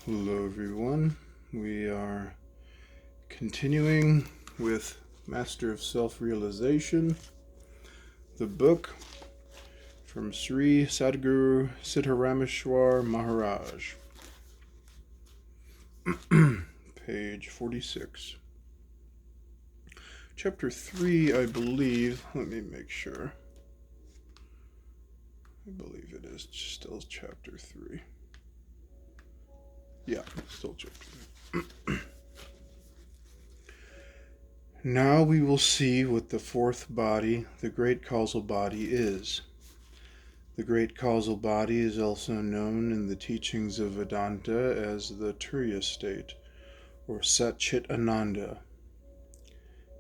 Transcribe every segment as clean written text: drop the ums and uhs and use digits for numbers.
Hello everyone, we are continuing with Master of Self-Realization, the book from Shri Sadguru Siddharameshwar Maharaj, page 46. Chapter 3, I believe, let me make sure. I believe it is still chapter 3. Yeah, still chapter 3. Now we will see what the fourth body, the great causal body, is. The great causal body is also known in the teachings of Vedanta as the Turiya state, or Sat Chit Ananda.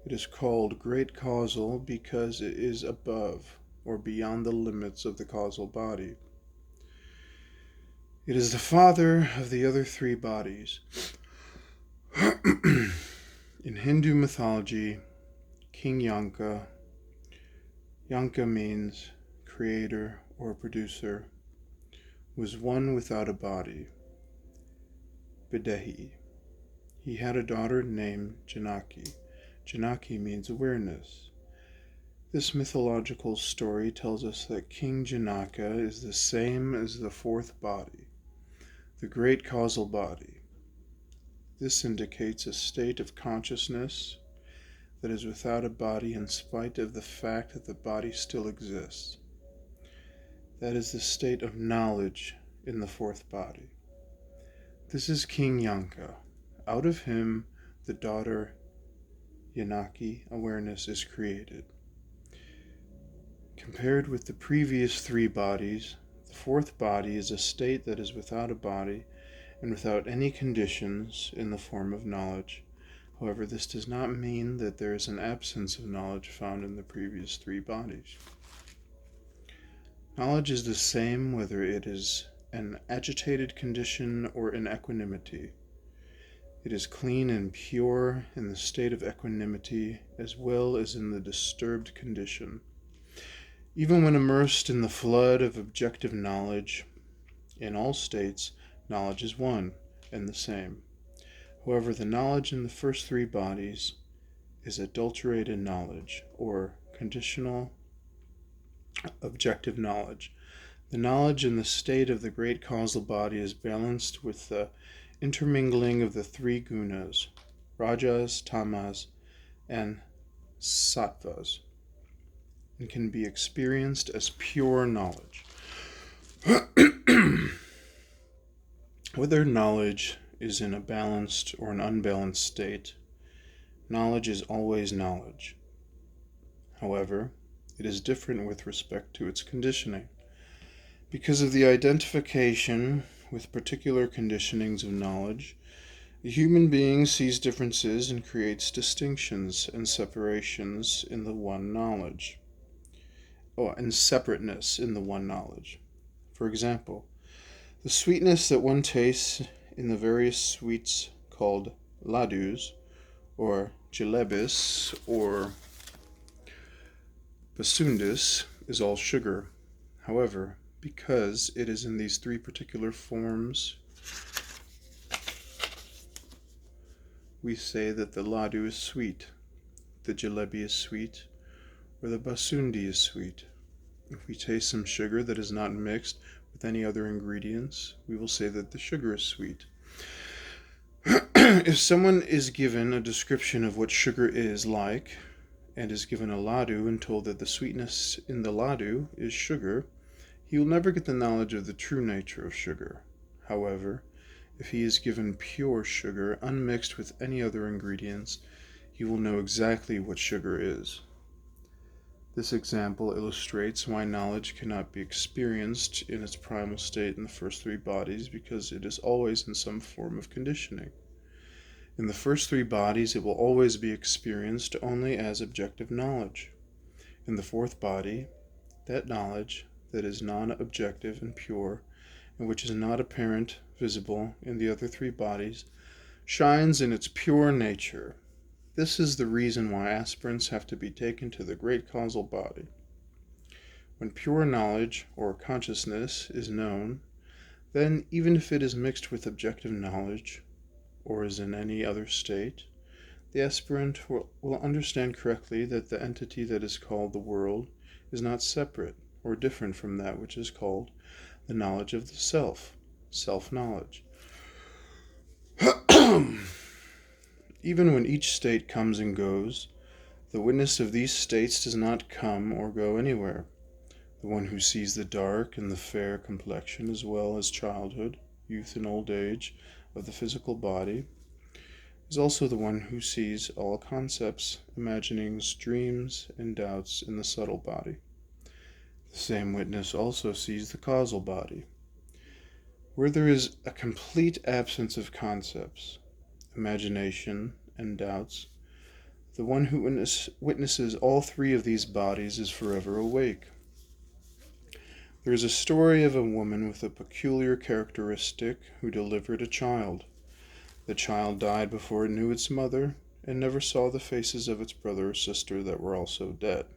It is called great causal because it is above, or beyond the limits of the causal body. It is the father of the other three bodies. In Hindu mythology, King Yanka means creator or producer, was one without a body, Videhi. He had a daughter named Janaki. Janaki means awareness. This mythological story tells us that King Janaka is the same as the fourth body, the great causal body. This indicates a state of consciousness that is without a body in spite of the fact that the body still exists. That is the state of knowledge in the fourth body. This is King Yanka. Out of him, the daughter Janaki awareness is created. Compared with the previous three bodies, the fourth body is a state that is without a body and without any conditions in the form of knowledge. However, this does not mean that there is an absence of knowledge found in the previous three bodies. Knowledge is the same whether it is an agitated condition or in equanimity. It is clean and pure in the state of equanimity as well as in the disturbed condition. Even when immersed in the flood of objective knowledge, in all states, knowledge is one and the same. However, the knowledge in the first three bodies is adulterated knowledge, or conditional objective knowledge. The knowledge in the state of the great causal body is balanced with the intermingling of the three gunas, rajas, tamas, and sattvas, and can be experienced as pure knowledge. Whether knowledge is in a balanced or an unbalanced state, knowledge is always knowledge. However, it is different with respect to its conditioning. Because of the identification with particular conditionings of knowledge, the human being sees differences and creates distinctions and separations in the one knowledge, and separateness in the one knowledge. For example, the sweetness that one tastes in the various sweets called ladus, or jalebis, or basundis, is all sugar. However, because it is in these three particular forms, we say that the ladu is sweet, the jalebi is sweet, or the basundi is sweet. If we taste some sugar that is not mixed with any other ingredients, we will say that the sugar is sweet. If someone is given a description of what sugar is like, and is given a ladu and told that the sweetness in the ladu is sugar, he will never get the knowledge of the true nature of sugar. However, if he is given pure sugar, unmixed with any other ingredients, he will know exactly what sugar is. This example illustrates why knowledge cannot be experienced in its primal state in the first three bodies, because it is always in some form of conditioning. In the first three bodies, it will always be experienced only as objective knowledge. In the fourth body, that knowledge that is non-objective and pure, and which is not apparent, visible in the other three bodies, shines in its pure nature. This is the reason why aspirants have to be taken to the great causal body. When pure knowledge, or consciousness, is known, Then, even if it is mixed with objective knowledge, or is in any other state, the aspirant will understand correctly that the entity that is called the world is not separate or different from that which is called the knowledge of the self-knowledge. Even when each state comes and goes, the witness of these states does not come or go anywhere. The one who sees the dark and the fair complexion, as well as childhood, youth, and old age of the physical body, is also the one who sees all concepts, imaginings, dreams, and doubts in the subtle body. The same witness also sees the causal body. Where there is a complete absence of concepts, imagination, and doubts, the one who witnesses all three of these bodies is forever awake. There is a story of a woman with a peculiar characteristic who delivered a child. The child died before it knew its mother, and never saw the faces of its brother or sister that were also dead.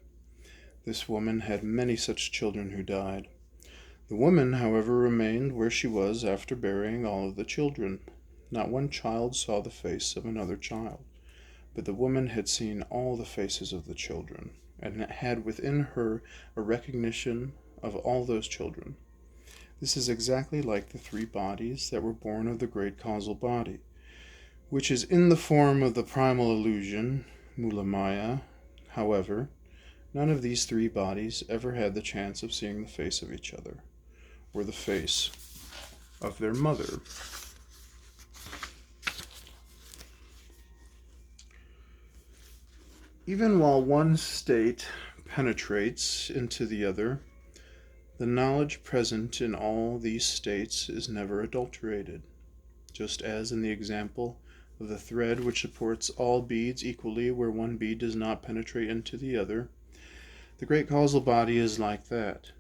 This woman had many such children who died. The woman, however, remained where she was after burying all of the children. Not one child saw the face of another child, but the woman had seen all the faces of the children, and had within her a recognition of all those children. This is exactly like the three bodies that were born of the great causal body, which is in the form of the primal illusion, Mula Maya. However, none of these three bodies ever had the chance of seeing the face of each other, or the face of their mother. Even while one state penetrates into the other, the knowledge present in all these states is never adulterated, just as in the example of the thread which supports all beads equally where one bead does not penetrate into the other. The great causal body is like that,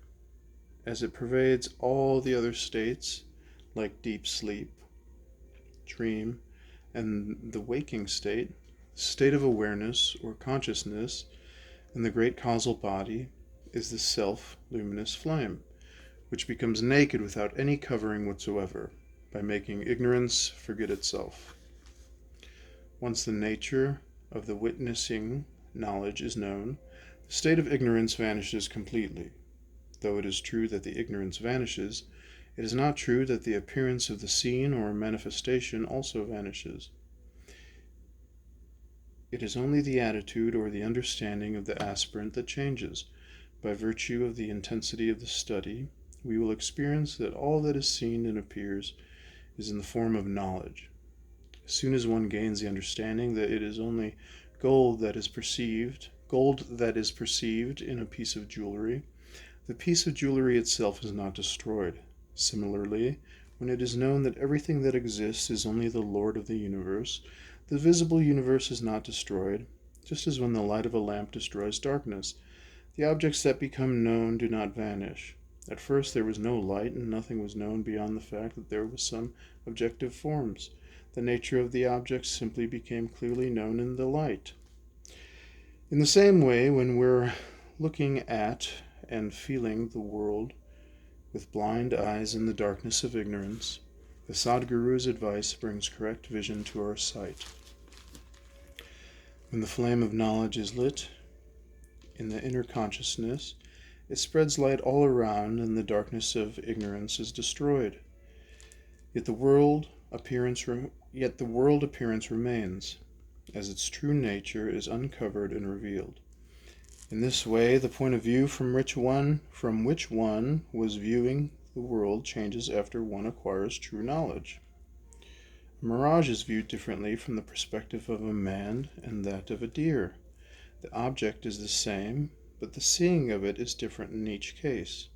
as it pervades all the other states, like deep sleep, dream, and the waking state of awareness or consciousness, and the great causal body is the self-luminous flame, which becomes naked without any covering whatsoever, by making ignorance forget itself. Once the nature of the witnessing knowledge is known, the state of ignorance vanishes completely. Though it is true that the ignorance vanishes, it is not true that the appearance of the scene or manifestation also vanishes. It is only the attitude or the understanding of the aspirant that changes. By virtue of the intensity of the study, we will experience that all that is seen and appears is in the form of knowledge. As soon as one gains the understanding that it is only gold that is perceived in a piece of jewelry, the piece of jewelry itself is not destroyed. Similarly, when it is known that everything that exists is only the Lord of the universe, the visible universe is not destroyed, just as when the light of a lamp destroys darkness. The objects that become known do not vanish. At first there was no light, and nothing was known beyond the fact that there was some objective forms. The nature of the objects simply became clearly known in the light. In the same way, when we're looking at and feeling the world with blind eyes in the darkness of ignorance, the Sadguru's advice brings correct vision to our sight. When the flame of knowledge is lit in the inner consciousness, it spreads light all around, and the darkness of ignorance is destroyed. Yet the world appearance remains, as its true nature is uncovered and revealed. In this way, the point of view from which one was viewing the world changes after one acquires true knowledge. A mirage is viewed differently from the perspective of a man and that of a deer. The object is the same, but the seeing of it is different in each case.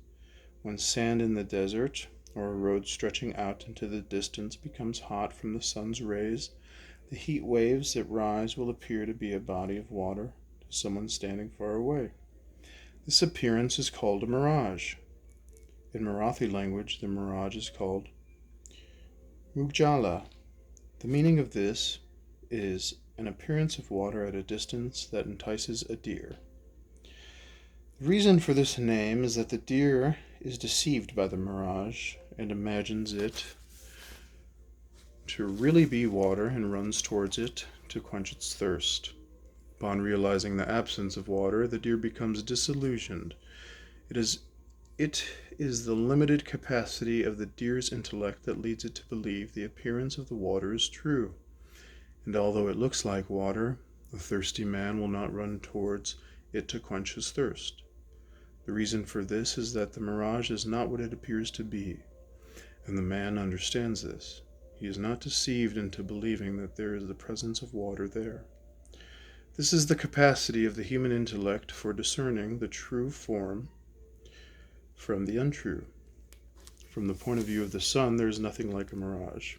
When sand in the desert, or a road stretching out into the distance, becomes hot from the sun's rays, the heat waves that rise will appear to be a body of water to someone standing far away. This appearance is called a mirage. In Marathi language, the mirage is called Mugjala. The meaning of this is an appearance of water at a distance that entices a deer. The reason for this name is that the deer is deceived by the mirage and imagines it to really be water and runs towards it to quench its thirst. Upon realizing the absence of water, the deer becomes disillusioned. It is the limited capacity of the deer's intellect that leads it to believe the appearance of the water is true. And although it looks like water, the thirsty man will not run towards it to quench his thirst. The reason for this is that the mirage is not what it appears to be, and the man understands this. He is not deceived into believing that there is the presence of water there. This is the capacity of the human intellect for discerning the true form from the untrue. From the point of view of the sun, there is nothing like a mirage.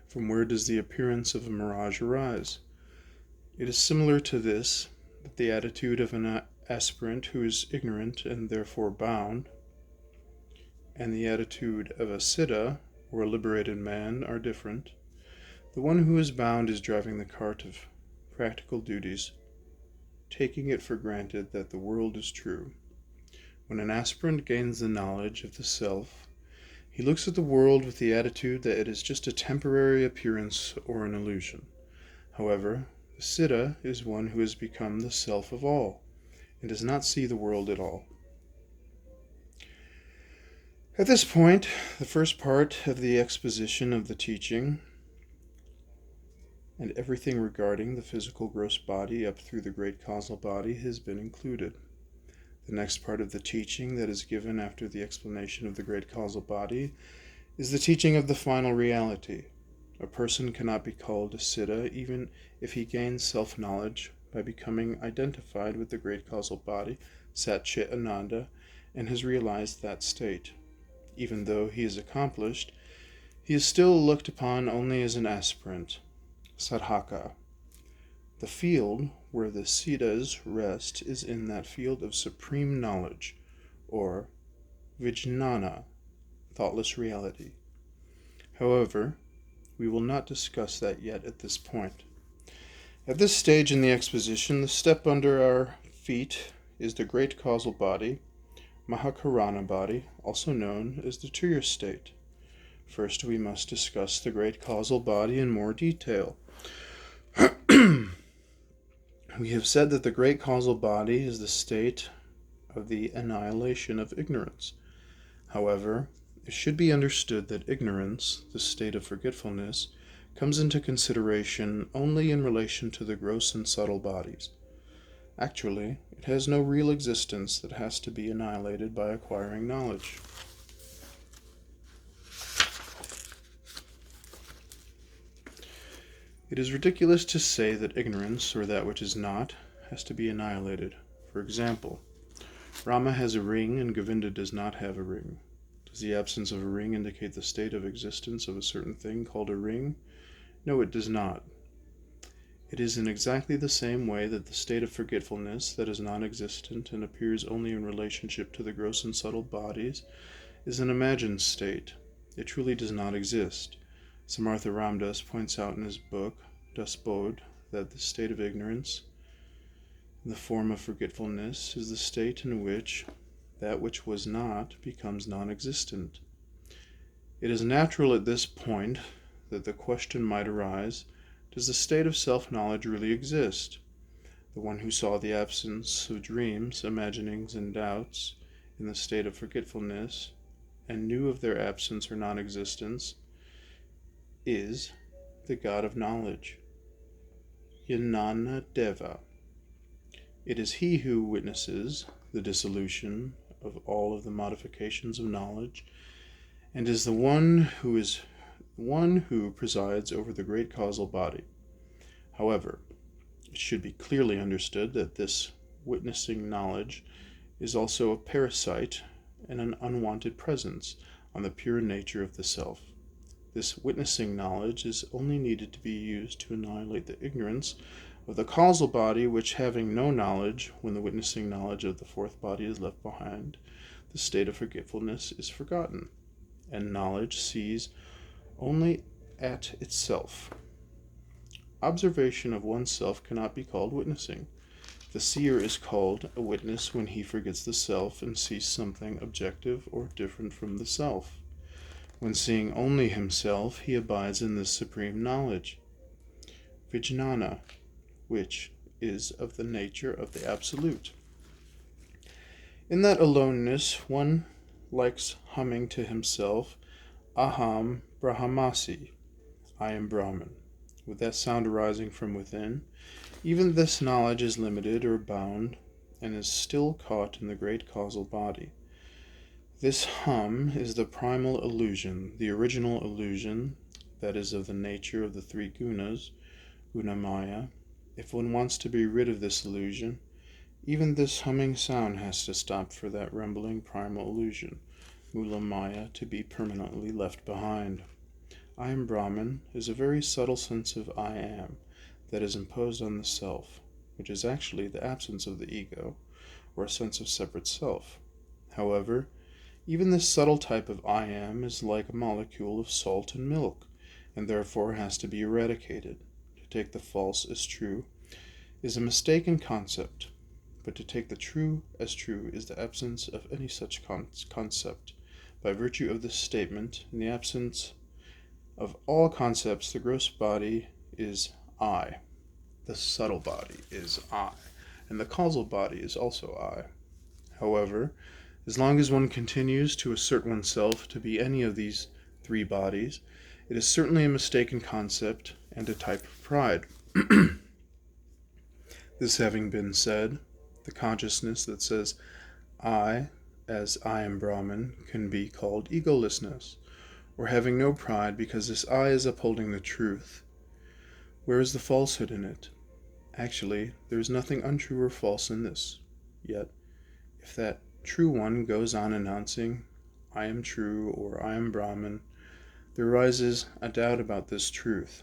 From where does the appearance of a mirage arise? It is similar to this, that the attitude of an aspirant who is ignorant and therefore bound, and the attitude of a siddha, or a liberated man, are different. The one who is bound is driving the cart of practical duties, taking it for granted that the world is true. When an aspirant gains the knowledge of the self, he looks at the world with the attitude that it is just a temporary appearance or an illusion. However, the siddha is one who has become the self of all, and does not see the world at all. At this point, the first part of the exposition of the teaching and everything regarding the physical gross body up through the great causal body has been included. The next part of the teaching that is given after the explanation of the great causal body is the teaching of the final reality. A person cannot be called a siddha even if he gains self-knowledge by becoming identified with the great causal body, Sat Chit Ananda, and has realized that state. Even though he is accomplished, he is still looked upon only as an aspirant, sadhaka. The field where the siddhas rest is in that field of supreme knowledge, or vijnana, thoughtless reality. However, we will not discuss that yet at this point. At this stage in the exposition, the step under our feet is the great causal body, Mahakarana body, also known as the Turiya state. First, we must discuss the great causal body in more detail. We have said that the great causal body is the state of the annihilation of ignorance. However, it should be understood that ignorance, the state of forgetfulness, comes into consideration only in relation to the gross and subtle bodies. Actually, it has no real existence that has to be annihilated by acquiring knowledge. It is ridiculous to say that ignorance, or that which is not, has to be annihilated. For example, Rama has a ring and Govinda does not have a ring. Does the absence of a ring indicate the state of existence of a certain thing called a ring? No, it does not. It is in exactly the same way that the state of forgetfulness that is non-existent and appears only in relationship to the gross and subtle bodies is an imagined state. It truly does not exist. Samartha Ramdas points out in his book, Das Bodh, that the state of ignorance, in the form of forgetfulness, is the state in which that which was not becomes non-existent. It is natural at this point that the question might arise, does the state of self-knowledge really exist? The one who saw the absence of dreams, imaginings, and doubts in the state of forgetfulness, and knew of their absence or non-existence, is the God of knowledge, Jnana Deva. It is he who witnesses the dissolution of all of the modifications of knowledge, and is the one who presides over the great causal body. However, it should be clearly understood that this witnessing knowledge is also a parasite and an unwanted presence on the pure nature of the self. This witnessing knowledge is only needed to be used to annihilate the ignorance of the causal body, which, having no knowledge, when the witnessing knowledge of the fourth body is left behind, the state of forgetfulness is forgotten, and knowledge sees only at itself. Observation of oneself cannot be called witnessing. The seer is called a witness when he forgets the self and sees something objective or different from the self. When seeing only himself, he abides in this supreme knowledge, vijnana, which is of the nature of the Absolute. In that aloneness, one likes humming to himself, Aham Brahmasi, I am Brahman, with that sound arising from within. Even this knowledge is limited or bound, and is still caught in the great causal body. This hum is the primal illusion, the original illusion, that is of the nature of the three gunas, gunamaya. If one wants to be rid of this illusion, even this humming sound has to stop for that rumbling primal illusion, mulamaya, to be permanently left behind. I am Brahman is a very subtle sense of I am that is imposed on the self, which is actually the absence of the ego, or a sense of separate self. However, even this subtle type of I am is like a molecule of salt and milk, and therefore has to be eradicated. To take the false as true is a mistaken concept, but to take the true as true is the absence of any such concept. By virtue of this statement, in the absence of all concepts, the gross body is I, the subtle body is I, and the causal body is also I. However, as long as one continues to assert oneself to be any of these three bodies, it is certainly a mistaken concept and a type of pride. This having been said, the consciousness that says I, as I am Brahman, can be called egolessness, or having no pride, because this I is upholding the truth. Where is the falsehood in it? Actually, there is nothing untrue or false in this. Yet, if that true one goes on announcing, I am true, or I am Brahman, there arises a doubt about this truth.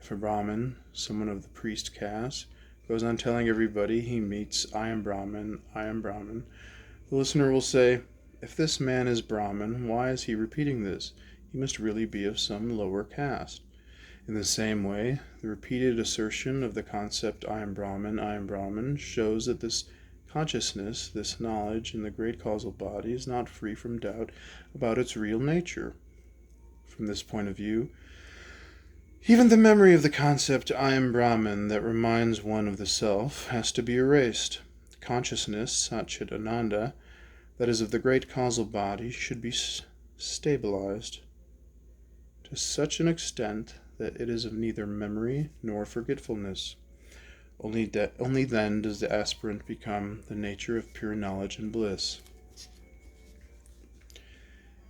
If a Brahman, someone of the priest caste, goes on telling everybody he meets, I am Brahman, the listener will say, if this man is Brahman, why is he repeating this? He must really be of some lower caste. In the same way, the repeated assertion of the concept I am Brahman shows that this consciousness, this knowledge in the great causal body is not free from doubt about its real nature. From this point of view, even the memory of the concept I am Brahman that reminds one of the self has to be erased. Consciousness, Satchit Ananda, that is of the great causal body, should be stabilized to such an extent that it is of neither memory nor forgetfulness. Only then does the aspirant become the nature of pure knowledge and bliss.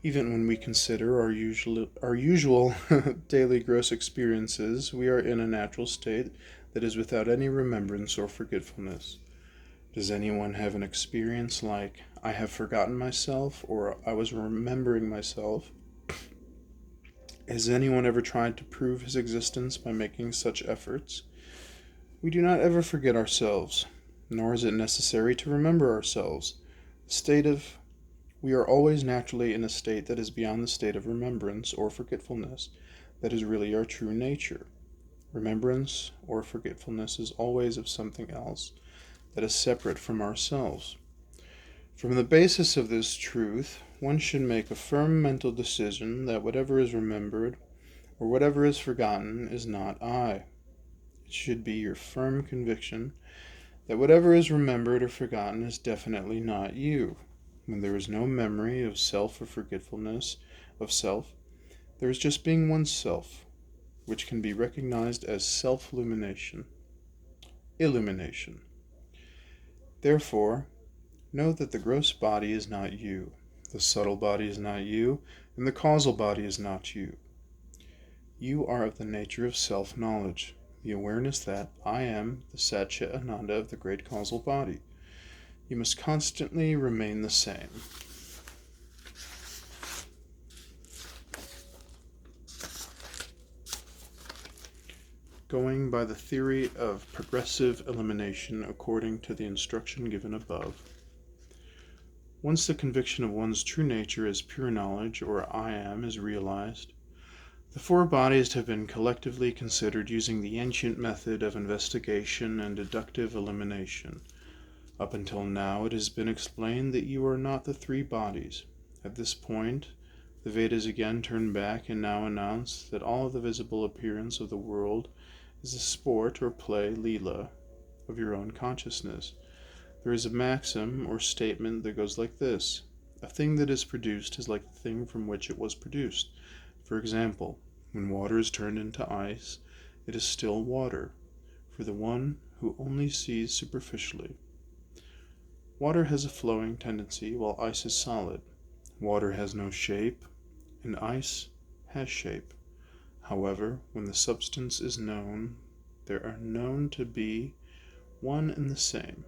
Even when we consider our usual daily gross experiences, we are in a natural state that is without any remembrance or forgetfulness. Does anyone have an experience like, I have forgotten myself, or I was remembering myself? Has anyone ever tried to prove his existence by making such efforts? We do not ever forget ourselves, nor is it necessary to remember ourselves. We are always naturally in a state that is beyond the state of remembrance or forgetfulness, that is really our true nature. Remembrance or forgetfulness is always of something else that is separate from ourselves. From the basis of this truth, one should make a firm mental decision that whatever is remembered or whatever is forgotten is not I. It should be your firm conviction that whatever is remembered or forgotten is definitely not you. When there is no memory of self or forgetfulness of self, there is just being oneself, which can be recognized as self-illumination. Therefore, know that the gross body is not you, the subtle body is not you, and the causal body is not you. You are of the nature of self-knowledge, the awareness that I am the Satchit Ananda of the great causal body. You must constantly remain the same. Going by the theory of progressive elimination according to the instruction given above, once the conviction of one's true nature as pure knowledge, or I am, is realized, The four bodies have been collectively considered using the ancient method of investigation and deductive elimination. Up until now, it has been explained that you are not the three bodies. At this point, the Vedas again turn back and now announce that all of the visible appearance of the world is a sport or play, lila, of your own consciousness. There is a maxim or statement that goes like this: a thing that is produced is like the thing from which it was produced. For example, when water is turned into ice, it is still water, for the one who only sees superficially. Water has a flowing tendency, while ice is solid. Water has no shape, and ice has shape. However, when the substance is known, they are known to be one and the same.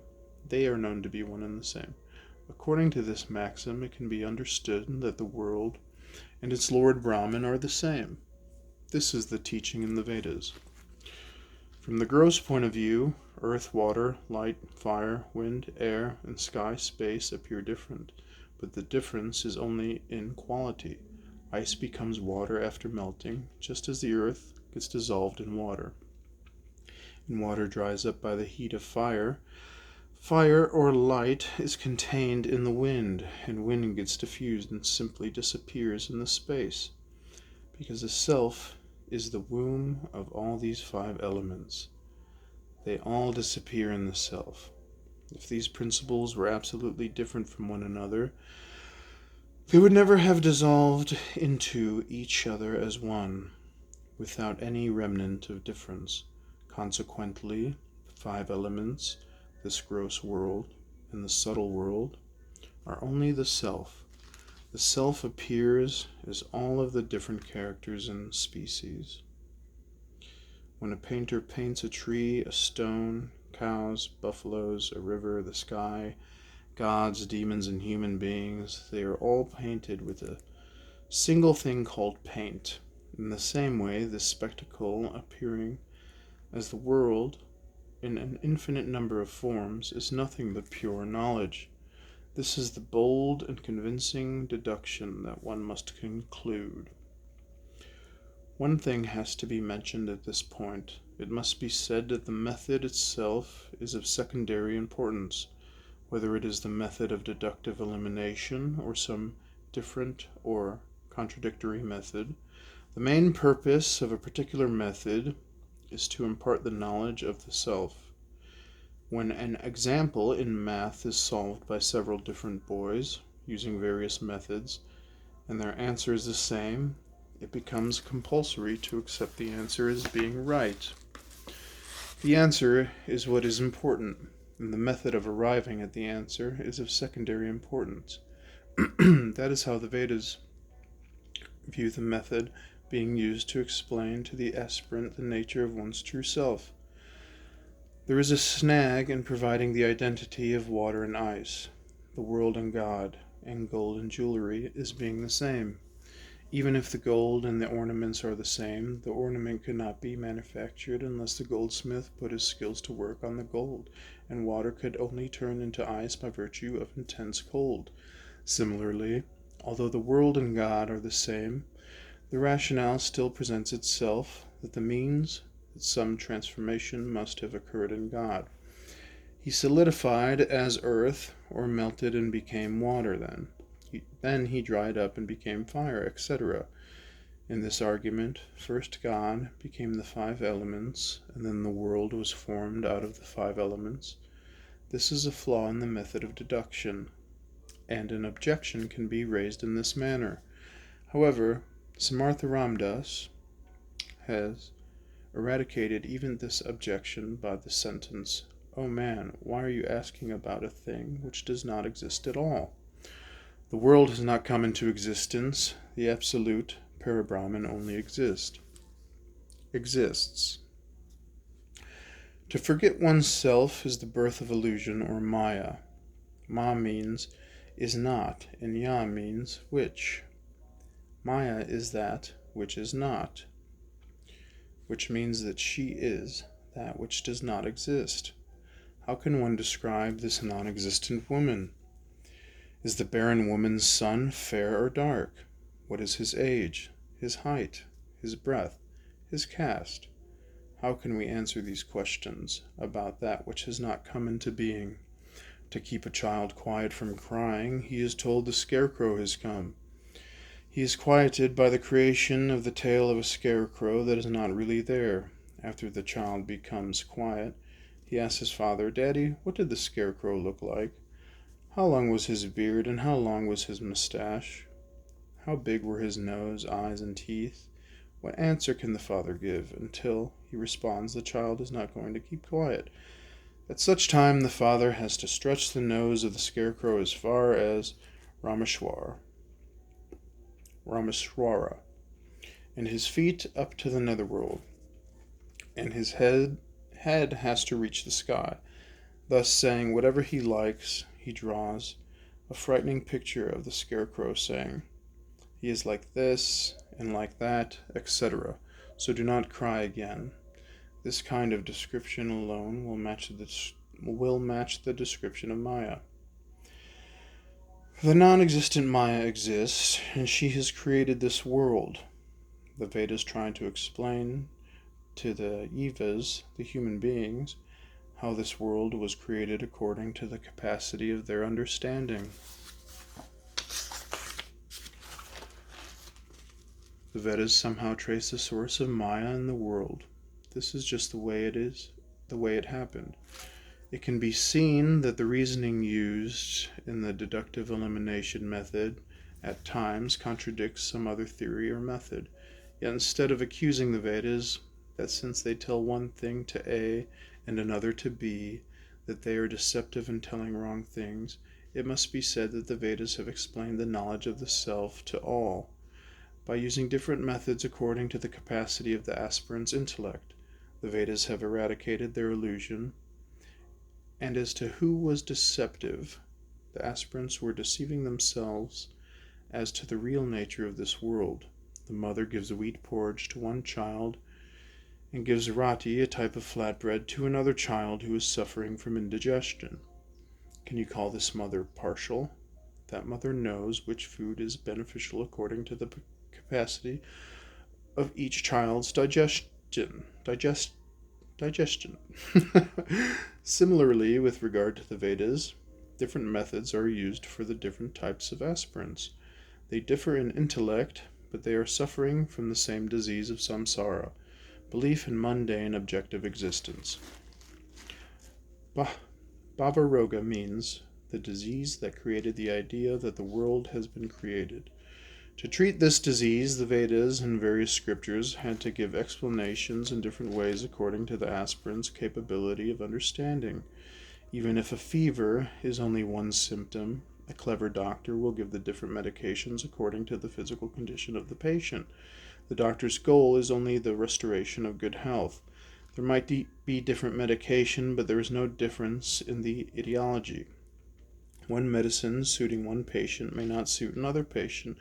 According to this maxim, it can be understood that the world and its Lord Brahman are the same. This is the teaching in the Vedas. From the gross point of view, earth, water, light, fire, wind, air, and sky, space appear different, but the difference is only in quality. Ice becomes water after melting, just as the earth gets dissolved in water. And water dries up by the heat of fire. Fire or light is contained in the wind, and wind gets diffused and simply disappears in the space, because the self is the womb of all these five elements. They all disappear in the self. If these principles were absolutely different from one another, they would never have dissolved into each other as one, without any remnant of difference. Consequently, the five elements, this gross world and the subtle world, are only the self. The self appears as all of the different characters and species. When a painter paints a tree, a stone, cows, buffaloes, a river, the sky, gods, demons, and human beings, they are all painted with a single thing called paint. In the same way, this spectacle appearing as the world in an infinite number of forms is nothing but pure knowledge. This is the bold and convincing deduction that one must conclude. One thing has to be mentioned at this point. It must be said that the method itself is of secondary importance, whether it is the method of deductive elimination or some different or contradictory method. The main purpose of a particular method is to impart the knowledge of the self. When an example in math is solved by several different boys using various methods, and their answer is the same, it becomes compulsory to accept the answer as being right. The answer is what is important, and the method of arriving at the answer is of secondary importance. That is how the Vedas view the method being used to explain to the aspirant the nature of one's true self. There is a snag in providing the identity of water and ice, the world and God, and gold and jewelry as being the same. Even if the gold and the ornaments are the same, the ornament could not be manufactured unless the goldsmith put his skills to work on the gold, and water could only turn into ice by virtue of intense cold. Similarly, although the world and God are the same, the rationale still presents itself that the means that some transformation must have occurred in God. He solidified as earth, or melted and became water then. Then he dried up and became fire, etc. In this argument, first God became the five elements, and then the world was formed out of the five elements. This is a flaw in the method of deduction, and an objection can be raised in this manner. However, Samartha Ramdas has eradicated even this objection by the sentence, "Oh man, why are you asking about a thing which does not exist at all? The world has not come into existence. The absolute Parabrahman only exists. To forget oneself is the birth of illusion or Maya. Ma means is not, and Ya means which. Maya is that which is not, which means that she is that which does not exist. How can one describe this non-existent woman? Is the barren woman's son fair or dark? What is his age, his height, his breath, his caste? How can we answer these questions about that which has not come into being? To keep a child quiet from crying, he is told the scarecrow has come. He is quieted by the creation of the tale of a scarecrow that is not really there. After the child becomes quiet, he asks his father, "Daddy, what did the scarecrow look like? How long was his beard, and how long was his mustache? How big were his nose, eyes, and teeth?" What answer can the father give? Until he responds, the child is not going to keep quiet. At such time, the father has to stretch the nose of the scarecrow as far as Rameshwara, and his feet up to the netherworld, and his head has to reach the sky. Thus saying whatever he likes, he draws a frightening picture of the scarecrow, saying, "He is like this and like that, etc. So do not cry again." This kind of description alone will match the description of Maya. The non-existent Maya exists, and she has created this world. The Vedas trying to explain to the Jivas, the human beings, how this world was created according to the capacity of their understanding. The Vedas somehow trace the source of Maya in the world. This is just the way it is, the way it happened. It can be seen that the reasoning used in the deductive elimination method at times contradicts some other theory or method. Yet instead of accusing the Vedas that since they tell one thing to A and another to B, that they are deceptive in telling wrong things, it must be said that the Vedas have explained the knowledge of the self to all, by using different methods according to the capacity of the aspirant's intellect. The Vedas have eradicated their illusion, and as to who was deceptive, the aspirants were deceiving themselves as to the real nature of this world. The mother gives wheat porridge to one child, and gives roti, a type of flatbread, to another child who is suffering from indigestion. Can you call this mother partial? That mother knows which food is beneficial according to the capacity of each child's digestion. Similarly, with regard to the Vedas, different methods are used for the different types of aspirants. They differ in intellect, but they are suffering from the same disease of samsara, belief in mundane objective existence. Bhavaroga means the disease that created the idea that the world has been created. To treat this disease, the Vedas and various scriptures had to give explanations in different ways according to the aspirant's capability of understanding. Even if a fever is only one symptom, a clever doctor will give the different medications according to the physical condition of the patient. The doctor's goal is only the restoration of good health. There might be different medication, but there is no difference in the etiology. One medicine suiting one patient may not suit another patient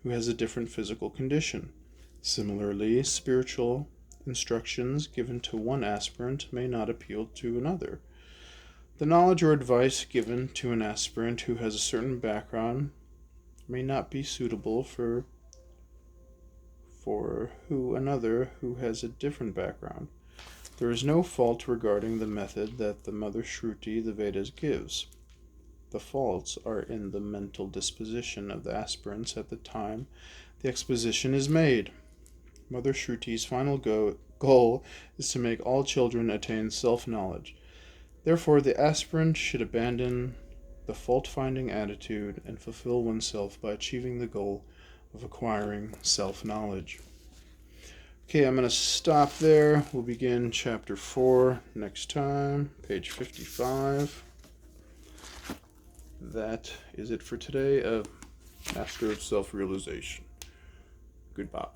who has a different physical condition. Similarly, spiritual instructions given to one aspirant may not appeal to another. The knowledge or advice given to an aspirant who has a certain background may not be suitable for another who has a different background. There is no fault regarding the method that the Mother Shruti, the Vedas, gives. The faults are in the mental disposition of the aspirants at the time the exposition is made. Mother Shruti's final goal is to make all children attain self-knowledge. Therefore, the aspirant should abandon the fault-finding attitude and fulfill oneself by achieving the goal of acquiring self-knowledge. Okay, I'm going to stop there. We'll begin chapter 4 next time, page 55. That is it for today of Master of Self-Realization. Goodbye.